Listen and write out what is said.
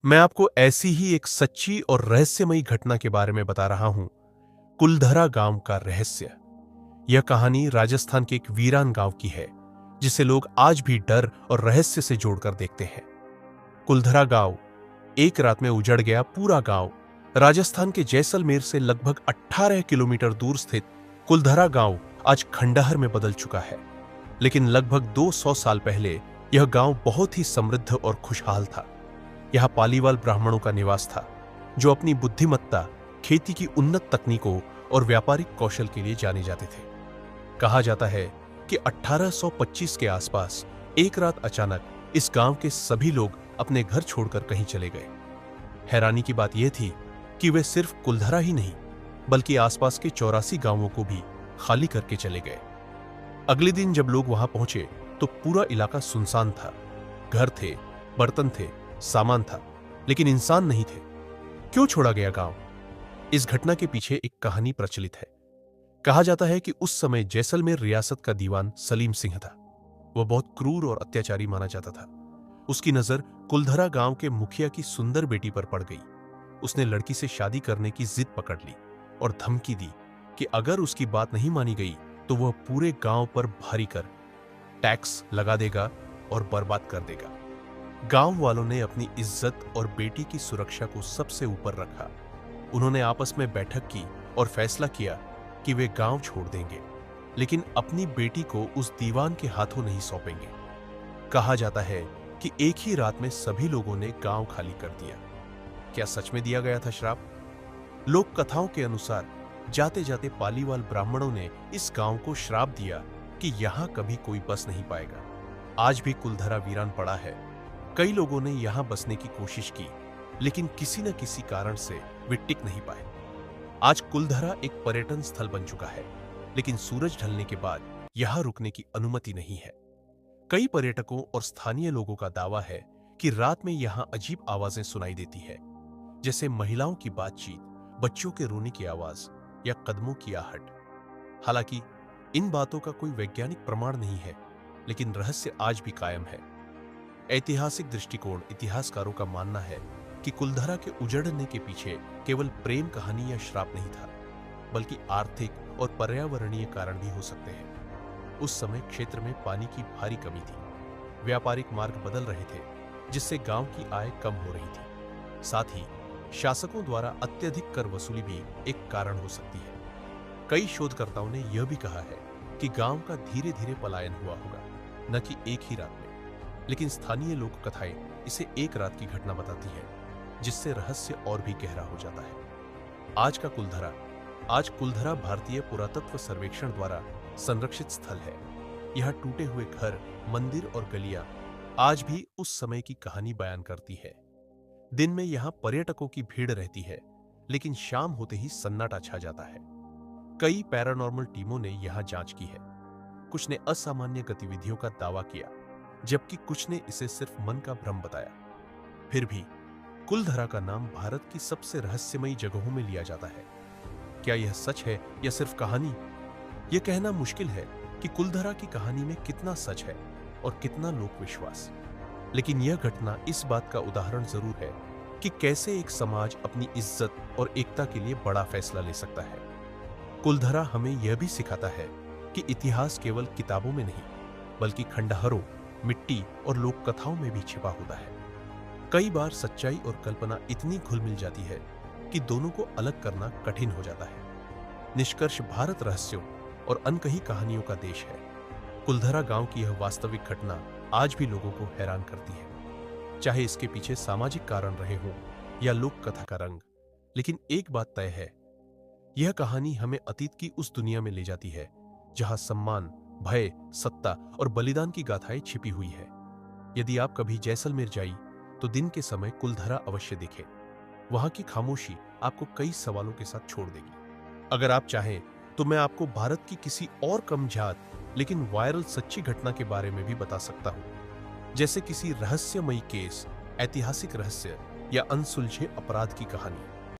मैं आपको ऐसी ही एक सच्ची और रहस्यमयी घटना के बारे में बता रहा हूं, कुलधरा गांव का रहस्य। यह कहानी राजस्थान के एक वीरान गांव की है, जिसे लोग आज भी डर और रहस्य से जोड़कर देखते हैं। कुलधरा गांव एक रात में उजड़ गया। पूरा गांव राजस्थान के जैसलमेर से लगभग 18 किलोमीटर दूर स्थित कुलधरा गांव आज खंडहर में बदल चुका है। लेकिन लगभग 200 साल पहले यह गांव बहुत ही समृद्ध और खुशहाल था। यह पालीवाल ब्राह्मणों का निवास था, जो अपनी बुद्धिमत्ता, खेती की उन्नत तकनीकों और व्यापारिक कौशल के लिए जाने जाते थे। कहा जाता है कि 1825 के आसपास एक रात अचानक इस गांव के सभी लोग अपने घर छोड़कर कहीं चले गए। हैरानी की बात यह थी कि वे सिर्फ कुलधरा ही नहीं, बल्कि आसपास के 84 गांवों को भी खाली करके चले गए। अगले दिन जब लोग वहां पहुंचे तो पूरा इलाका सुनसान था। घर थे, बर्तन थे, सामान था, लेकिन इंसान नहीं थे। क्यों छोड़ा गया गांव? इस घटना के पीछे एक कहानी प्रचलित है। कहा जाता है कि उस समय जैसलमेर रियासत का दीवान सलीम सिंह था। वह बहुत क्रूर और अत्याचारी माना जाता था। उसकी नजर कुलधरा गांव के मुखिया की सुंदर बेटी पर पड़ गई। उसने लड़की से शादी करने की जिद पकड़ ली और धमकी दी कि अगर उसकी बात नहीं मानी गई तो वह पूरे गांव पर भारी कर टैक्स लगा देगा और बर्बाद कर देगा। गांव वालों ने अपनी इज्जत और बेटी की सुरक्षा को सबसे ऊपर रखा। उन्होंने आपस में बैठक की और फैसला किया कि वे गांव छोड़ देंगे, लेकिन अपनी बेटी को उस दीवान के हाथों नहीं सौंपेंगे। कहा जाता है कि एक ही रात में सभी लोगों ने गांव खाली कर दिया। क्या सच में दिया गया था श्राप? लोक कथाओं के अनुसार जाते जाते पालीवाल ब्राह्मणों ने इस गांव को श्राप दिया कि यहां कभी कोई बस नहीं पाएगा। आज भी कुलधरा वीरान पड़ा है। कई लोगों ने यहां बसने की कोशिश की, लेकिन किसी न किसी कारण से वे टिक नहीं पाए। आज कुलधरा एक पर्यटन स्थल बन चुका है, लेकिन सूरज ढलने के बाद यहां रुकने की अनुमति नहीं है। कई पर्यटकों और स्थानीय लोगों का दावा है कि रात में यहां अजीब आवाजें सुनाई देती है, जैसे महिलाओं की बातचीत, बच्चों के रोने की आवाज या कदमों की आहट। हालांकि इन बातों का कोई वैज्ञानिक प्रमाण नहीं है, लेकिन रहस्य आज भी कायम है। ऐतिहासिक दृष्टिकोण इतिहासकारों का मानना है कि कुलधरा के उजड़ने के पीछे केवल प्रेम कहानी या श्राप नहीं था, बल्कि आर्थिक और पर्यावरणीय कारण भी हो सकते हैं। उस समय क्षेत्र में पानी की भारी कमी थी, व्यापारिक मार्ग बदल रहे थे, जिससे गांव की आय कम हो रही थी। साथ ही शासकों द्वारा अत्यधिक कर वसूली भी एक कारण हो सकती है। कई शोधकर्ताओं ने यह भी कहा है कि गांव का धीरे धीरे पलायन हुआ होगा, न कि एक ही रात में। लेकिन स्थानीय लोक कथाएं इसे एक रात की घटना बताती है, जिससे रहस्य और भी गहरा हो जाता है। आज कुलधरा भारतीय पुरातत्व सर्वेक्षण द्वारा संरक्षित स्थल है। यह टूटे हुए घर, मंदिर और गलियां आज भी उस समय की कहानी बयान करती है। दिन में यहां पर्यटकों की भीड़ रहती है, लेकिन शाम होते ही सन्नाटा छा जाता है। कई पैरानॉर्मल टीमों ने यहां जांच की है। कुछ ने असामान्य गतिविधियों का दावा किया, जबकि कुछ ने इसे सिर्फ मन का भ्रम बताया। फिर भी कुलधरा का नाम भारत की सबसे रहस्यमयी जगहों में लिया जाता है। क्या यह सच है या सिर्फ कहानी? यह कहना मुश्किल है कि कुलधरा की कहानी में कितना सच है और कितना लोक विश्वास। लेकिन यह घटना इस बात का उदाहरण जरूर है कि कैसे एक समाज अपनी इज्जत और एकता के लिए बड़ा फैसला ले सकता है। कुलधरा हमें यह भी सिखाता है कि इतिहास केवल किताबों में नहीं, बल्कि खंडहरों, मिट्टी और लोक कथाओं में भी छिपा होता है। कई बार सच्चाई और कल्पना इतनी घुल मिल जाती है कि दोनों को अलग करना कठिन हो जाता है। निष्कर्ष, भारत रहस्यों और अनकही कहानियों का देश है। कुलधरा गांव की यह वास्तविक घटना आज भी लोगों को हैरान करती है, चाहे इसके पीछे सामाजिक कारण रहे हों या लोक कथा का रंग। लेकिन एक बात तय है, यह कहानी हमें अतीत की उस दुनिया में ले जाती है जहां सम्मान, भय, सत्ता और बलिदान की गाथाएं छिपी हुई है। यदि आप कभी जैसलमेर जाइए तो दिन के समय कुलधरा अवश्य देखें। वहां की खामोशी आपको कई सवालों के साथ छोड़ देगी। अगर आप चाहें तो मैं आपको भारत की किसी और कम जात लेकिन वायरल सच्ची घटना के बारे में भी बता सकता हूं, जैसे किसी रहस्यमयी केस, ऐतिहासिक रहस्य या अनसुलझे अपराध की कहानी।